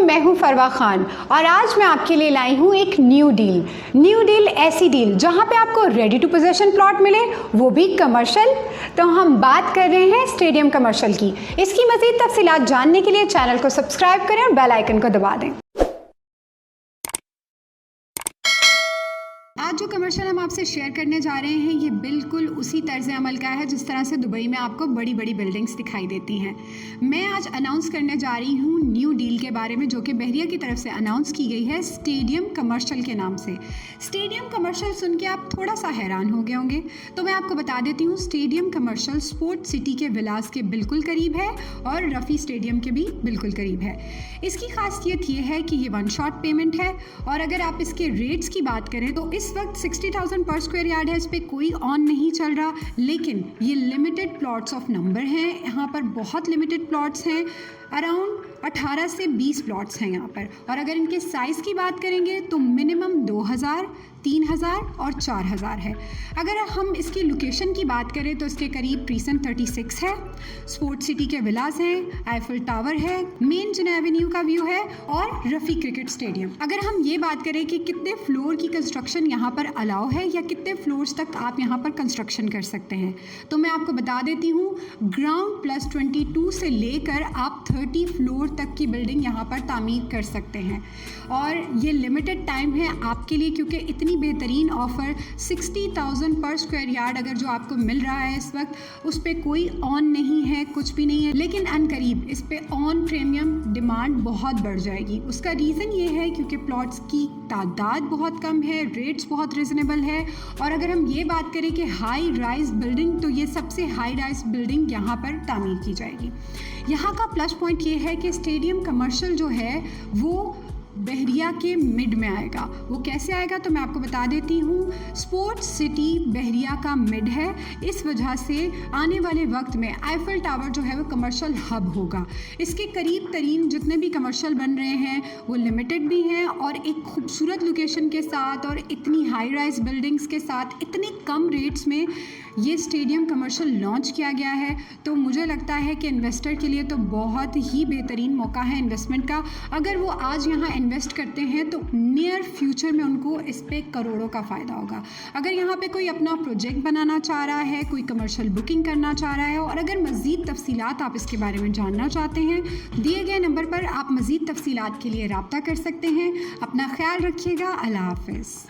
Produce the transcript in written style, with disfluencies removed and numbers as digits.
मैं हूं फरवा खान और आज मैं आपके लिए लाई हूं एक न्यू डील ऐसी डील जहां पे आपको रेडी टू पोजेशन प्लॉट मिले, वो भी कमर्शियल। तो हम बात कर रहे हैं स्टेडियम कमर्शियल की। इसकी मज़ीद तफसीलात जानने के लिए चैनल को सब्सक्राइब करें और बेल आइकन को दबा दें। आज जो कमर्शियल हम आपसे शेयर करने जा रहे हैं ये बिल्कुल उसी तर्ज अमल का है जिस तरह से दुबई में आपको बड़ी बड़ी बिल्डिंग्स दिखाई देती हैं। मैं आज अनाउंस करने जा रही हूँ न्यू डील के बारे में, जो कि बहरिया की तरफ से अनाउंस की गई है स्टेडियम कमर्शियल के नाम से। स्टेडियम कमर्शियल सुन के आप थोड़ा सा हैरान हो गए होंगे, तो मैं आपको बता देती हूँ स्टेडियम कमर्शियल स्पोर्ट्स सिटी के विलास के बिल्कुल करीब है और रफ़ी स्टेडियम के भी बिल्कुल करीब है। इसकी खासियत ये है कि ये वन शॉट पेमेंट है और अगर आप इसके रेट्स की बात करें तो इस वक्त 60,000 पर स्क्वायर यार्ड है। इस पर कोई ऑन नहीं चल रहा, लेकिन ये लिमिटेड प्लॉट्स ऑफ नंबर हैं। यहाँ पर बहुत लिमिटेड प्लॉट्स हैं, अराउंड 18 से 20 प्लॉट्स हैं यहाँ पर। और अगर इनके साइज़ की बात करेंगे तो मिनिमम 2,000, 3,000 और 4,000 है। अगर हम इसकी लोकेशन की बात करें तो इसके करीब प्रीसेंट 36 है, स्पोर्ट्स सिटी के विलास हैं, आईफल टावर है, मेन जिन एवेन्यू का व्यू है और रफ़ी क्रिकेट स्टेडियम। अगर हम ये बात करें कि कितने फ्लोर की कंस्ट्रक्शन यहाँ पर अलाउ है या कितने फ्लोर्स तक आप यहाँ पर कंस्ट्रक्शन कर सकते हैं, तो मैं आपको बता देती हूँ ग्राउंड प्लस 22 से लेकर आप 30 फ्लोर तक की बिल्डिंग यहाँ पर तामीर कर सकते हैं। और ये लिमिटेड टाइम है आपके लिए, क्योंकि इतनी बेहतरीन ऑफ़र 60,000 पर स्क्वायर यार्ड अगर जो आपको मिल रहा है इस वक्त, उस पर कोई ऑन नहीं है, कुछ भी नहीं है। लेकिन अनकरीब इस पे ऑन प्रीमियम डिमांड बहुत बढ़ जाएगी। उसका रीज़न ये है क्योंकि प्लॉट्स की तादाद बहुत कम है, रेट्स बहुत रिजनेबल है। और अगर हम ये बात करें कि हाई राइज बिल्डिंग, तो ये सबसे हाई राइज बिल्डिंग यहाँ पर तामीर की जाएगी। यहाँ का प्लस पॉइंट ये है कि स्टेडियम कमर्शियल जो है वो बहरिया के मिड में आएगा। वो कैसे आएगा तो मैं आपको बता देती हूँ। स्पोर्ट्स सिटी बहरिया का मिड है, इस वजह से आने वाले वक्त में आईफल टावर जो है वो कमर्शियल हब होगा। इसके करीब तरीन जितने भी कमर्शियल बन रहे हैं वो लिमिटेड भी हैं और एक खूबसूरत लोकेशन के साथ और इतनी हाई राइज बिल्डिंग्स के साथ इतने कम रेट्स में ये स्टेडियम कमर्शियल लॉन्च किया गया है। तो मुझे लगता है कि इन्वेस्टर के लिए तो बहुत ही बेहतरीन मौका है इन्वेस्टमेंट का। अगर वो आज यहाँ इन्वेस्ट करते हैं तो नियर फ्यूचर में उनको इस पे करोड़ों का फ़ायदा होगा। अगर यहाँ पे कोई अपना प्रोजेक्ट बनाना चाह रहा है, कोई कमर्शियल बुकिंग करना चाह रहा है और अगर मज़ीद तफसीलात आप इसके बारे में जानना चाहते हैं, दिए गए नंबर पर आप मज़ीद तफसीलात के लिए रब्ता कर सकते हैं। अपना ख्याल रखिएगा। अल्लाह हाफ़िज़।